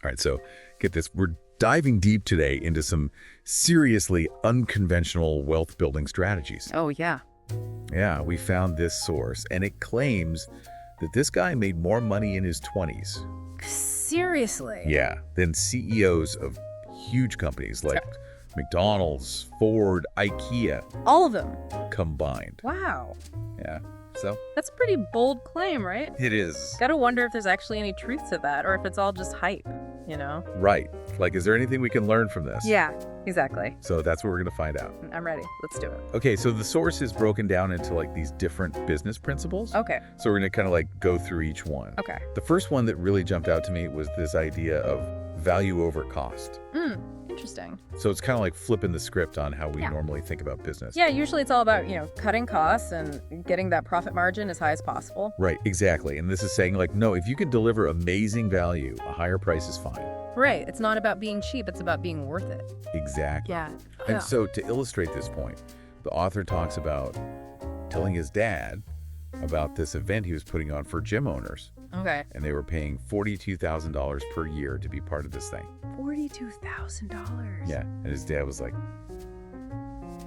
All right, so get this. We're diving deep today into some seriously unconventional wealth building strategies. Oh, yeah. Yeah, we found this source, and it claims that this guy made more money in his 20s. Seriously? Yeah, than CEOs of huge companies like McDonald's, Ford, IKEA All of them? combined. Wow. Yeah, so That's a pretty bold claim, right? it is. Gotta wonder if there's actually any truth to that, or if it's all just hype, you know? Right. Like, is there anything we can learn from this? Yeah, exactly. So that's what we're going to find out. I'm ready. Let's do it. Okay, so the source is broken down into like these different business principles. Okay. So we're going to kind of like go through each one. Okay. The first one that really jumped out to me was this idea of value over cost. Interesting. So it's kind of like flipping the script on how we Yeah. normally think about business. Yeah, usually it's all about, cutting costs and getting that profit margin as high as possible. Right, exactly. And this is saying like, no, if you can deliver amazing value, a higher price is fine. Right. It's not about being cheap. It's about being worth it. Exactly. Yeah. And so to illustrate this point, the author talks about telling his dad about this event he was putting on for gym owners. Okay. And they were paying $42,000 per year to be part of this thing. $42,000. Yeah. And his dad was like,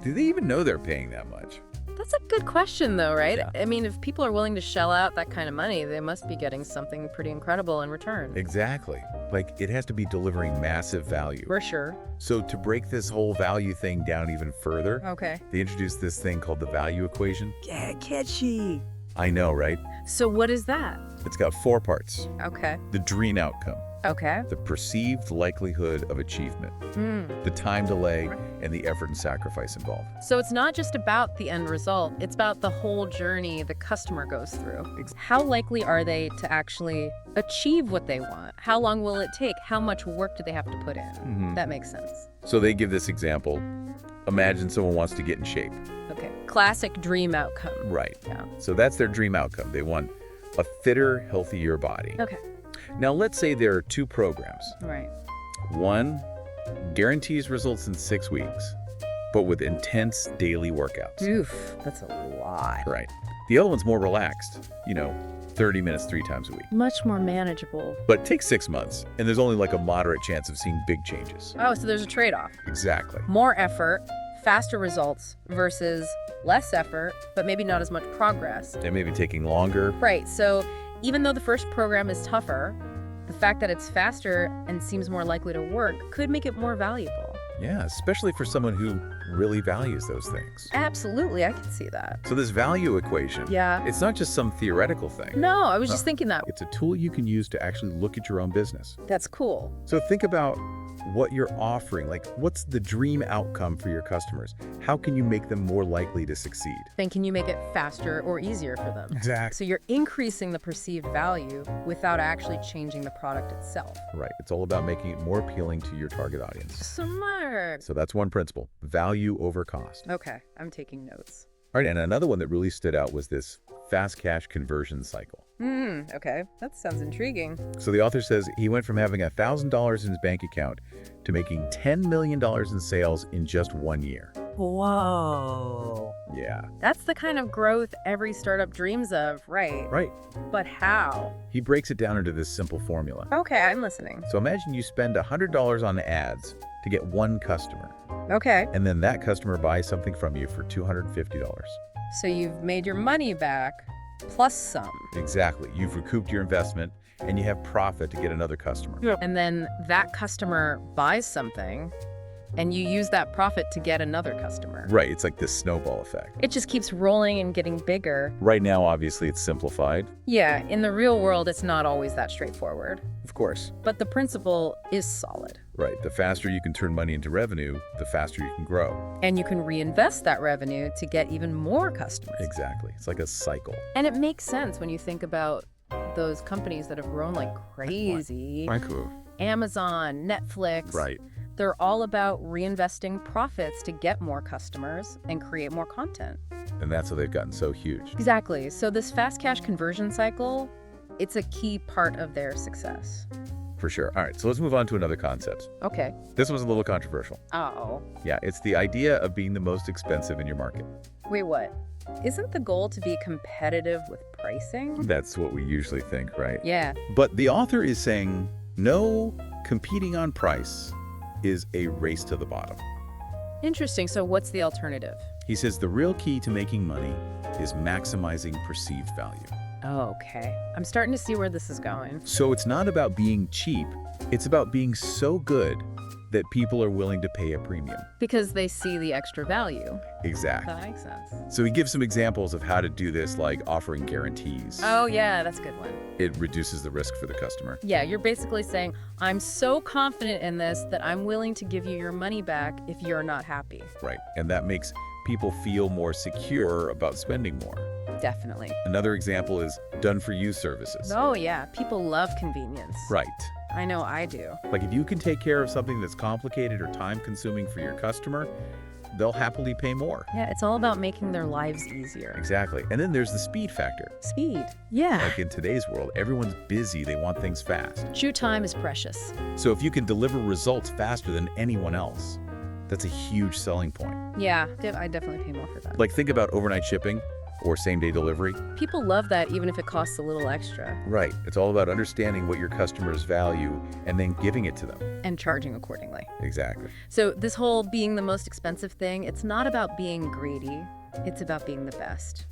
do they even know they're paying that much? That's a good question, though, right? Yeah. I mean, if people are willing to shell out that kind of money, they must be getting something pretty incredible in return. Exactly. Like, it has to be delivering massive value. For sure. So to break this whole value thing down even further, Okay. they introduced this thing called the value equation. Yeah, catchy. I know, right? So what is that? It's got 4 parts. Okay. The dream outcome, Okay. the perceived likelihood of achievement, the time delay, and the effort and sacrifice involved. So it's not just about the end result. It's about the whole journey the customer goes through. How likely are they to actually achieve what they want? How long will it take? How much work do they have to put in? That makes sense. So they give this example. Imagine someone wants to get in shape. Okay. Classic dream outcome. Right. Yeah. So that's their dream outcome. They want a fitter, healthier body. Okay. Now, let's say there are 2 programs. Right. One guarantees results in 6 weeks, but with intense daily workouts. Oof. That's a lot. Right. The other one's more relaxed, 30 minutes 3 times a week. Much more manageable. But it takes 6 months, and there's only like a moderate chance of seeing big changes. Oh, so there's a trade-off. Exactly. More effort, faster results versus less effort, but maybe not as much progress. They may be taking longer. Right. So even though the first program is tougher, the fact that it's faster and seems more likely to work could make it more valuable. Yeah, especially for someone who really values those things. Absolutely. I can see that. So this value equation, Yeah. it's not just some theoretical thing. No, I was just thinking that. It's a tool you can use to actually look at your own business. That's cool. So think about what you're offering. Like, what's the dream outcome for your customers? How can you make them more likely to succeed? Then can you make it faster or easier for them? Exactly. So you're increasing the perceived value without actually changing the product itself. Right. It's all about making it more appealing to your target audience. Smart. So that's one principle, value over cost. Okay, I'm taking notes. All right, and another one that really stood out was this fast cash conversion cycle. Okay, that sounds intriguing. So the author says he went from having $1,000 in his bank account to making $10 million in sales in just 1 year. Whoa. Yeah. That's the kind of growth every startup dreams of, right? Right. But how? He breaks it down into this simple formula. Okay, I'm listening. So imagine you spend $100 on ads to get 1 customer, Okay, and then that customer buys something from you for $250. so you've made your money back plus some. Exactly. You've recouped your investment, and you have profit to get another customer. And then that customer buys something, and you use that profit to get another customer. Right. It's like this snowball effect. It just keeps rolling and getting bigger. Right now, obviously, it's simplified. Yeah, in the real world, it's not always that straightforward. Of course. But the principle is solid. Right. The faster you can turn money into revenue, the faster you can grow. And you can reinvest that revenue to get even more customers. Exactly. It's like a cycle. And it makes sense when you think about those companies that have grown like crazy. Amazon, Netflix. Right. They're all about reinvesting profits to get more customers and create more content. And that's how they've gotten so huge. Exactly. So this fast cash conversion cycle, it's a key part of their success. For sure. All right. So let's move on to another concept. Okay. This was a little controversial. Oh. Yeah. It's the idea of being the most expensive in your market. Wait, what? Isn't the goal to be competitive with pricing? That's what we usually think, right? Yeah. But the author is saying, no, competing on price is a race to the bottom. Interesting. So what's the alternative? He says the real key to making money is maximizing perceived value. Oh, okay. I'm starting to see where this is going. So it's not about being cheap, it's about being so good that people are willing to pay a premium. Because they see the extra value. Exactly. That makes sense. So he gives some examples of how to do this, like offering guarantees. Oh, yeah, that's a good one. It reduces the risk for the customer. Yeah, you're basically saying, I'm so confident in this that I'm willing to give you your money back if you're not happy. Right. And that makes people feel more secure about spending more. Definitely. Another example is done-for-you services. Oh, yeah. People love convenience. Right. I know I do. Like if you can take care of something that's complicated or time-consuming for your customer, they'll happily pay more. Yeah, it's all about making their lives easier. Exactly. And then there's the speed factor. Speed. Yeah. Like in today's world, everyone's busy. They want things fast. True time is precious. So if you can deliver results faster than anyone else, that's a huge selling point. Yeah, I definitely pay more for that. Like think about overnight shipping or same-day delivery. People love that even if it costs a little extra. Right. It's all about understanding what your customers value and then giving it to them. And charging accordingly. Exactly. So this whole being the most expensive thing, it's not about being greedy. It's about being the best.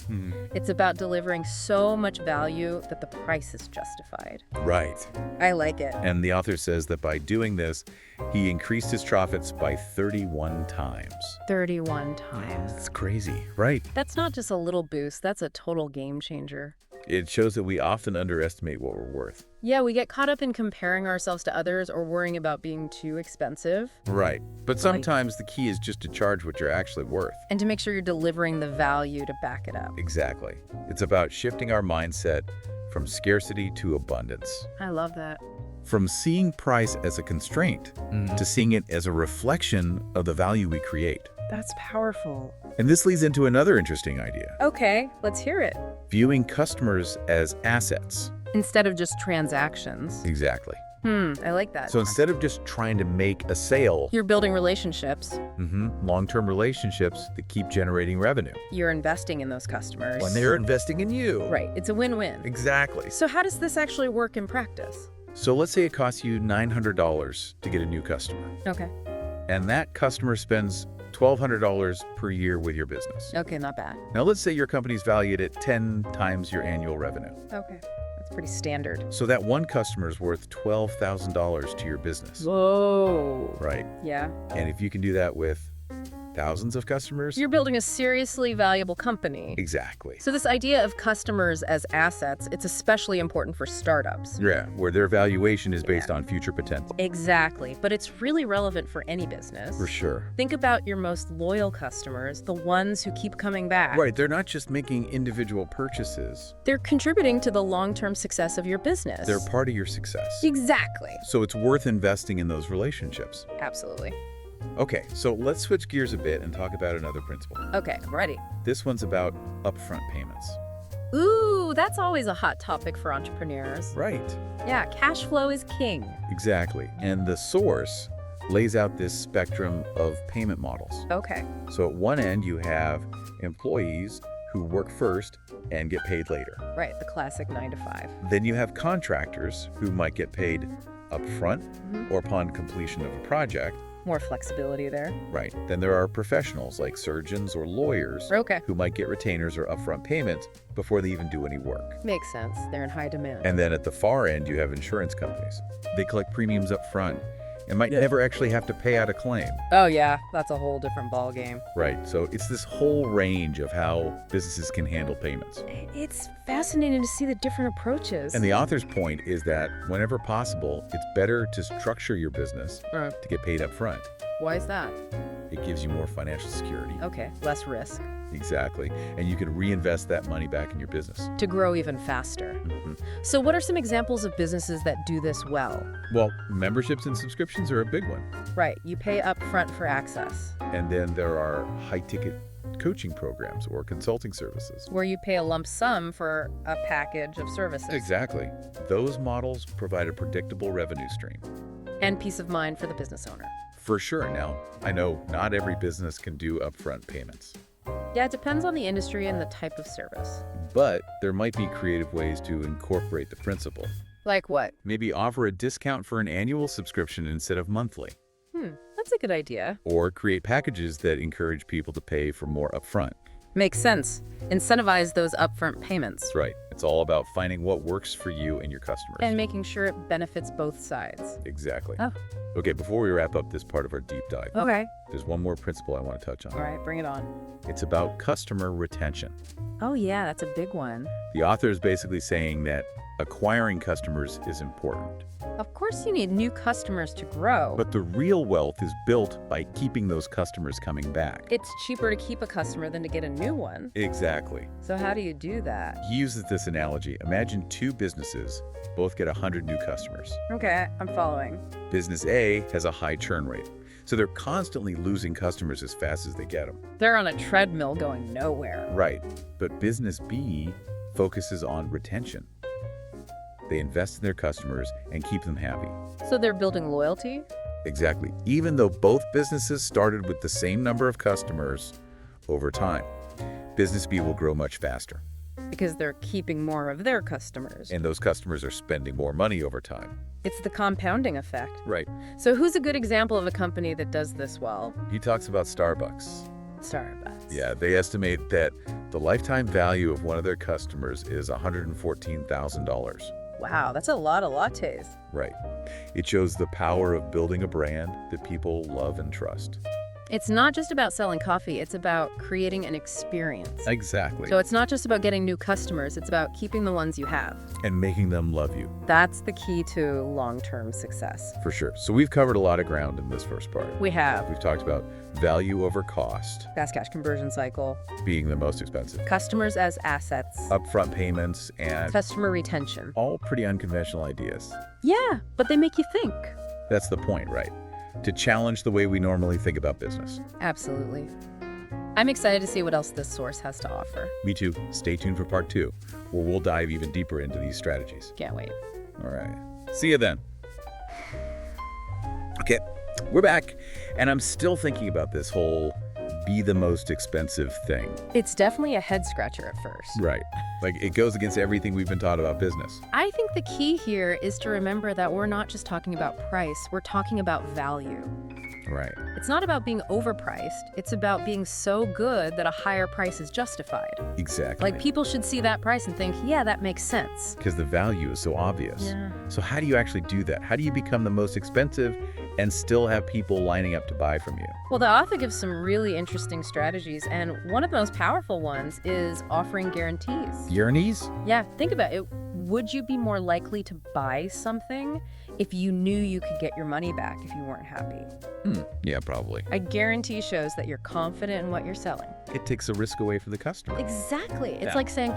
It's about delivering so much value that the price is justified. Right. I like it. And the author says that by doing this, he increased his profits by 31 times. 31 times. It's crazy, right? That's not just a little boost, that's a total game changer. It shows that we often underestimate what we're worth. Yeah, we get caught up in comparing ourselves to others or worrying about being too expensive. Right. But sometimes the key is just to charge what you're actually worth. And to make sure you're delivering the value to back it up. Exactly. It's about shifting our mindset from scarcity to abundance. I love that. From seeing price as a constraint to seeing it as a reflection of the value we create. That's powerful. And this leads into another interesting idea. Okay, let's hear it. Viewing customers as assets. Instead of just transactions. Exactly. I like that. So instead of just trying to make a sale, You're building relationships. long-term relationships that keep generating revenue. You're investing in those customers. When they're investing in you. Right, it's a win-win. Exactly. So how does this actually work in practice? So let's say it costs you $900 to get a new customer. Okay. And that customer spends $1,200 per year with your business. Okay, not bad. Now let's say your company's valued at 10 times your annual revenue. Okay, that's pretty standard. So that one customer is worth $12,000 to your business. Whoa. Right. Yeah. And if you can do that with thousands of customers. You're building a seriously valuable company. Exactly. So this idea of customers as assets, it's especially important for startups. Yeah, where their valuation is based on future potential. Exactly, but it's really relevant for any business. For sure. Think about your most loyal customers, the ones who keep coming back. Right, they're not just making individual purchases. They're contributing to the long-term success of your business. They're part of your success. Exactly. So it's worth investing in those relationships. Absolutely. Okay, so let's switch gears a bit and talk about another principle. Okay, I'm ready. This one's about upfront payments. Ooh, that's always a hot topic for entrepreneurs. Right. Yeah, cash flow is king. Exactly. And the source lays out this spectrum of payment models. Okay. So at one end, you have employees who work first and get paid later. Right, the classic 9 to 5. Then you have contractors who might get paid upfront or upon completion of a project. More flexibility there. Right. Then there are professionals like surgeons or lawyers Okay. who might get retainers or upfront payments before they even do any work. Makes sense. They're in high demand. And then at the far end, you have insurance companies. They collect premiums up front and might never actually have to pay out a claim. Oh yeah, that's a whole different ballgame. Right. So it's this whole range of how businesses can handle payments. It's fascinating to see the different approaches. And the author's point is that whenever possible, it's better to structure your business to get paid up front. Why is that? It gives you more financial security. Okay, less risk. Exactly. And you can reinvest that money back in your business. To grow even faster. So what are some examples of businesses that do this well? Well, memberships and subscriptions are a big one. Right, you pay up front for access. And then there are high-ticket coaching programs or consulting services. Where you pay a lump sum for a package of services. Exactly. Those models provide a predictable revenue stream. And peace of mind for the business owner. For sure. Now, I know not every business can do upfront payments, Yeah, it depends on the industry and the type of service. but there might be creative ways to incorporate the principle. Like what? Maybe offer a discount for an annual subscription instead of monthly. That's a good idea. Or create packages that encourage people to pay for more upfront. Makes sense. Incentivize those upfront payments. That's right. It's all about finding what works for you and your customers. And making sure it benefits both sides. Exactly. Oh. Okay, before we wrap up this part of our deep dive, Okay. there's one more principle I want to touch on. All right, bring it on. It's about customer retention. Oh, yeah, that's a big one. The author is basically saying that acquiring customers is important. Of course, you need new customers to grow. But the real wealth is built by keeping those customers coming back. It's cheaper to keep a customer than to get a new one. Exactly. So how do you do that? He uses this analogy. Imagine two businesses both get 100 new customers. Okay, I'm following. Business A has a high churn rate, so they're constantly losing customers as fast as they get them. They're on a treadmill going nowhere. Right, but Business B focuses on retention. They invest in their customers and keep them happy. So they're building loyalty? Exactly. Even though both businesses started with the same number of customers over time, Business B will grow much faster. Because they're keeping more of their customers. And those customers are spending more money over time. It's the compounding effect. Right. So who's a good example of a company that does this well? He talks about Starbucks. Starbucks. Yeah, they estimate that the lifetime value of one of their customers is $114,000. Wow, that's a lot of lattes. Right. It shows the power of building a brand that people love and trust. It's not just about selling coffee, it's about creating an experience. Exactly. So it's not just about getting new customers, it's about keeping the ones you have. And making them love you. That's the key to long-term success. For sure. So we've covered a lot of ground in this first part. We have We've talked about value over cost fast cash conversion cycle, being the most expensive, customers as assets, upfront payments, and customer retention. all pretty unconventional ideas. Yeah, but they make you think. That's the point, right? To challenge the way we normally think about business. Absolutely. I'm excited to see what else this source has to offer. Me too. Stay tuned for part 2, where we'll dive even deeper into these strategies. Can't wait. All right. See you then. Okay, we're back, and I'm still thinking about this whole be the most expensive thing. It's definitely a head scratcher at first. Right. Like, it goes against everything we've been taught about business. I think the key here is to remember that we're not just talking about price, we're talking about value. Right. It's not about being overpriced, it's about being so good that a higher price is justified. Exactly. Like, people should see that price and think, yeah, that makes sense. Because the value is so obvious. Yeah. So how do you actually do that? How do you become the most expensive and still have people lining up to buy from you? Well, the author gives some really interesting strategies, and one of the most powerful ones is offering guarantees. Yearnies? Yeah, think about it. Would you be more likely to buy something if you knew you could get your money back if you weren't happy? Yeah, probably. A guarantee shows that you're confident in what you're selling. It takes the risk away from the customer. Exactly. It's Yeah. like saying,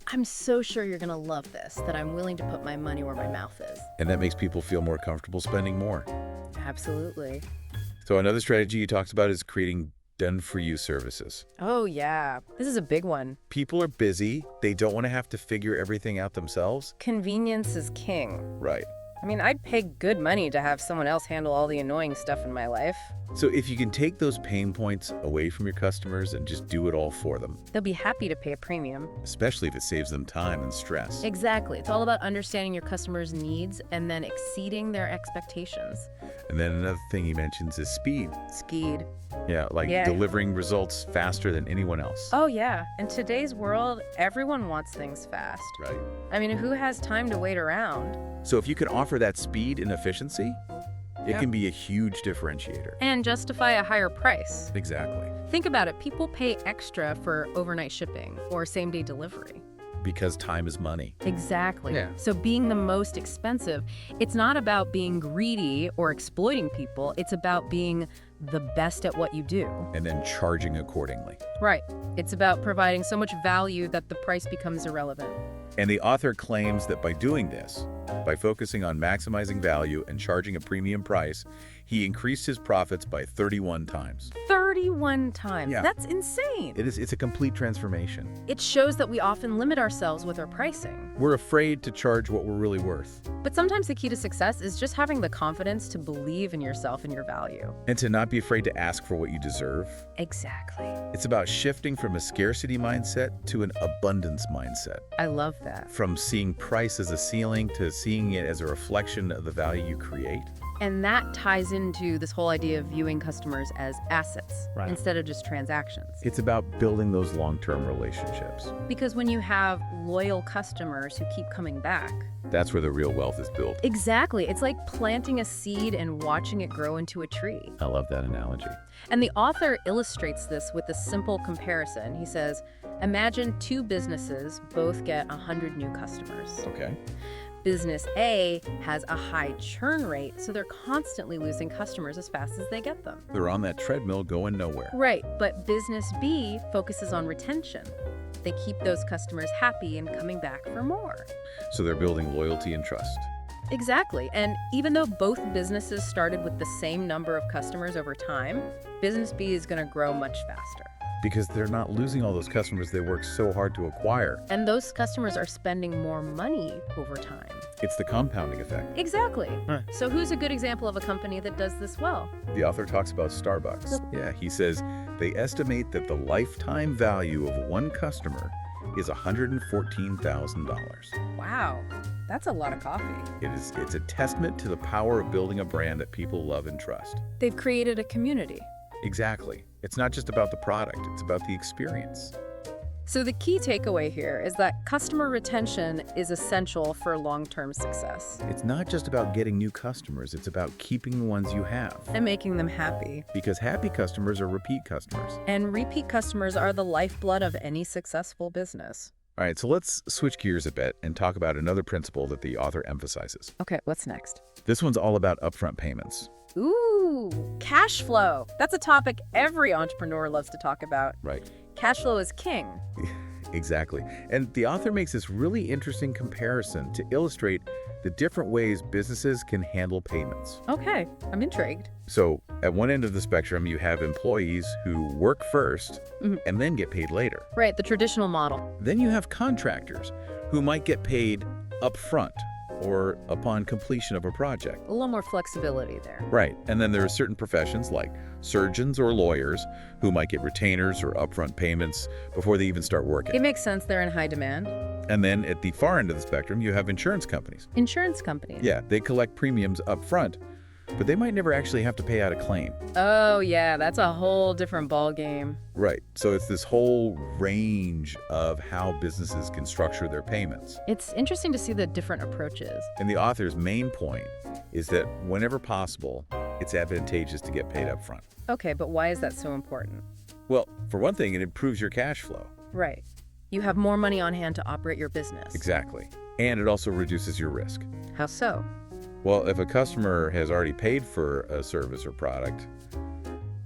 I'm so sure you're going to love this that I'm willing to put my money where my mouth is. And that makes people feel more comfortable spending more. Absolutely. So another strategy he talks about is creating done-for-you services. Oh, yeah. This is a big one. People are busy. They don't want to have to figure everything out themselves. Convenience is king. Right. I mean, I'd pay good money to have someone else handle all the annoying stuff in my life. So if you can take those pain points away from your customers and just do it all for them, They'll be happy to pay a premium. especially if it saves them time and stress. Exactly. It's all about understanding your customers' needs and then exceeding their expectations. And then another thing he mentions is speed. Skied. Yeah, like Yeah. delivering results faster than anyone else. Oh, yeah. In today's world, everyone wants things fast. Right. I mean, who has time to wait around? So if you can offer that speed and efficiency, it Yeah. can be a huge differentiator. And justify a higher price. Exactly. Think about it. People pay extra for overnight shipping or same-day delivery. Because time is money. Exactly. Yeah. So being the most expensive, it's not about being greedy or exploiting people. It's about being the best at what you do. And then charging accordingly. Right. It's about providing so much value that the price becomes irrelevant. And the author claims that by doing this, by focusing on maximizing value and charging a premium price, he increased his profits by 31 times. 30 41 times. Yeah. That's insane. It's a complete transformation. It shows that we often limit ourselves with our pricing. We're afraid to charge what we're really worth. But sometimes the key to success is just having the confidence to believe in yourself and your value. And to not be afraid to ask for what you deserve. Exactly. It's about shifting from a scarcity mindset to an abundance mindset. I love that. From seeing price as a ceiling to seeing it as a reflection of the value you create. And that ties into this whole idea of viewing customers as assets Right. instead of just transactions. It's about building those long-term relationships. Because when you have loyal customers who keep coming back, That's where the real wealth is built. exactly, it's like planting a seed and watching it grow into a tree. I love that analogy. And the author illustrates this with a simple comparison. He says, imagine two businesses both get 100 new customers. Okay. Business A has a high churn rate, so they're constantly losing customers as fast as they get them. They're on that treadmill going nowhere. Right, but business B focuses on retention. They keep those customers happy and coming back for more. So they're building loyalty and trust. Exactly, and even though both businesses started with the same number of customers over time, business B is going to grow much faster. Because they're not losing all those customers they worked so hard to acquire. And those customers are spending more money over time. It's the compounding effect. Exactly. Huh. So who's a good example of a company that does this well? The author talks about Starbucks. Yeah, he says they estimate that the lifetime value of one customer is $114,000. Wow, that's a lot of coffee. It's a testament to the power of building a brand that people love and trust. They've created a community. Exactly. It's not just about the product, it's about the experience. So the key takeaway here is that customer retention is essential for long-term success It's not just about getting new customers, it's about keeping the ones you have. and making them happy. Because happy customers are repeat customers. And repeat customers are the lifeblood of any successful business. All right, so let's switch gears a bit and talk about another principle that the author emphasizes. Okay, what's next? This one's all about upfront payments. Ooh, cash flow. That's a topic every entrepreneur loves to talk about. Right. Cash flow is king. Exactly. And the author makes this really interesting comparison to illustrate the different ways businesses can handle payments. Okay, I'm intrigued. So at one end of the spectrum, you have employees who work first Mhm. and then get paid later. Right, the traditional model. Then you have contractors who might get paid upfront or upon completion of a project. A little more flexibility there. Right. And then there are certain professions like surgeons or lawyers who might get retainers or upfront payments before they even start It working. makes sense they're in high demand. And then at the far end of the spectrum, you have insurance companies. Insurance companies. Yeah, they collect premiums up front, but they might never actually have to pay out a claim. Oh, yeah, that's a whole different ball game. Right. So it's this whole range of how businesses can structure their payments. It's interesting to see the different approaches. And the author's main point is that whenever possible, it's advantageous to get paid up front. Okay, but why is that so important? Well, for one thing, it improves your cash flow. Right. You have more money on hand to operate your business. Exactly. And it also reduces your risk. How so? Well, if a customer has already paid for a service or product,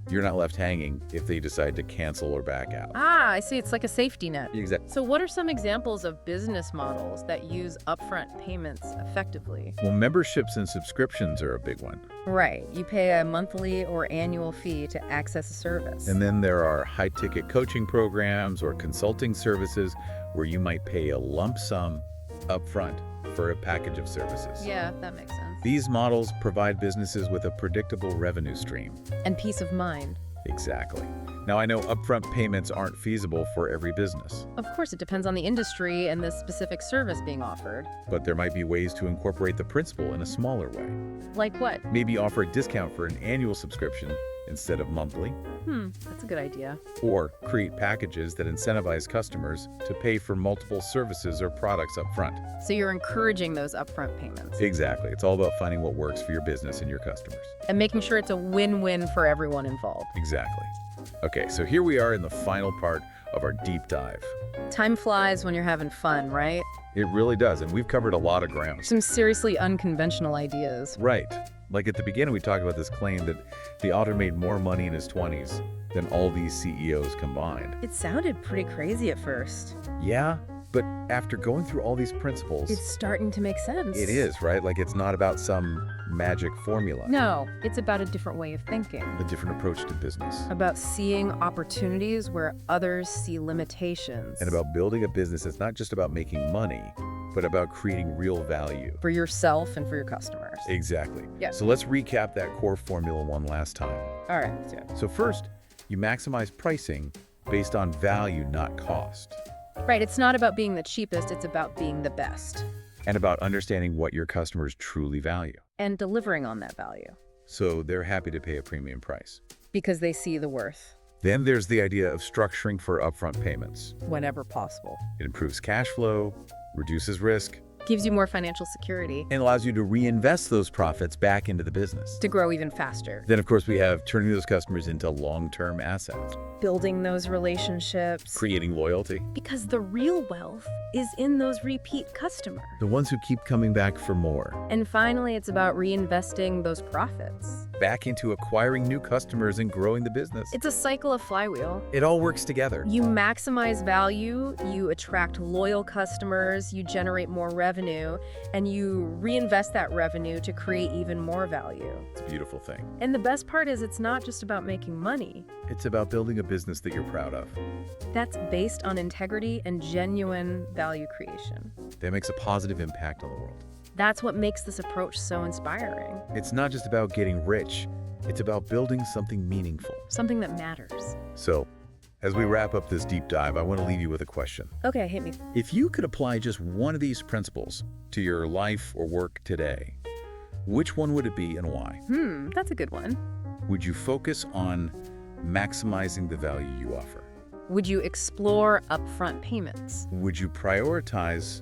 you're not left hanging if they decide to cancel or back out. Ah, I see. It's like a safety net. Exactly. So what are some examples of business models that use upfront payments effectively? Well, memberships and subscriptions are a big one. Right. You pay a monthly or annual fee to access a service. And then there are high-ticket coaching programs or consulting services where you might pay a lump sum upfront for a package of services. Yeah, that makes sense. These models provide businesses with a predictable revenue stream. And peace of mind. Exactly. Now, I know upfront payments aren't feasible for every business, Of course, it depends on the industry and the specific service being offered. but there might be ways to incorporate the principle in a smaller way. Like what? Maybe offer a discount for an annual subscription instead of monthly, That's a good idea. or create packages that incentivize customers to pay for multiple services or products up front. So you're encouraging those upfront payments Exactly. It's all about finding what works for your business and your customers. and making sure it's a win-win for everyone involved. Exactly. Okay, so here we are in the final part of our deep dive. Time flies when you're having fun, right? It really does, and we've covered a lot of ground. Some seriously unconventional ideas. Right. Like at the beginning, we talked about this claim that the author made more money in his 20s than all these CEOs combined. It sounded pretty crazy at first. Yeah, But after going through all these principles, It's starting to make sense. it is, right? Like it's not about some magic formula. No, it's about a different way of thinking. A different approach to business. About seeing opportunities where others see limitations. And about building a business that's not just about making money, but about creating real value. For yourself and for your customers. Exactly. Yeah. So let's recap that core formula one last time. All right, let's do it. So first, you maximize pricing based on value, not cost. Right, it's not about being the cheapest, it's about being the best. And about understanding what your customers truly value. And delivering on that value. So they're happy to pay a premium price. Because they see the worth. Then there's the idea of structuring for upfront payments. Whenever possible. It improves cash flow, reduces risk, Gives you more financial security. and allows you to reinvest those profits back into the business. To grow even faster. Then, of course, we have turning those customers into long-term assets, Building those relationships. creating loyalty. Because the real wealth is in those repeat customers. The ones who keep coming back for more. And finally, it's about reinvesting those profits. Back into acquiring new customers and growing the business. It's a cycle of flywheel. It all works together. You maximize value, you attract loyal customers, you generate more revenue, and you reinvest that revenue to create even more value. It's a beautiful thing. And the best part is it's not just about making money. It's about building a business that you're proud of. That's based on integrity and genuine value creation. That makes a positive impact on the world. That's what makes this approach so inspiring. It's not just about getting rich. It's about building something meaningful. Something that matters. So, as we wrap up this deep dive, I want to leave you with a question. Okay, hit me. If you could apply just one of these principles to your life or work today, which one would it be and why? That's a good one. Would you focus on maximizing the value you offer? Would you explore upfront payments? Would you prioritize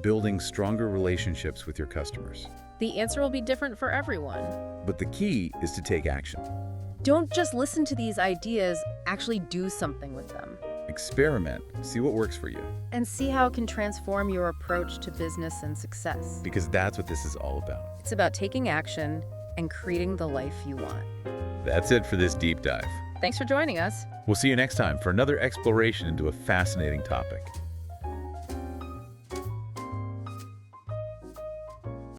building stronger relationships with your customers? The answer will be different for everyone. But the key is to take action. Don't just listen to these ideas, actually do something with them. Experiment, see what works for you, And see how it can transform your approach to business and success. because that's what this is all about. It's about taking action and creating the life you want. That's it for this deep dive. Thanks for joining us. We'll see you next time for another exploration into a fascinating topic.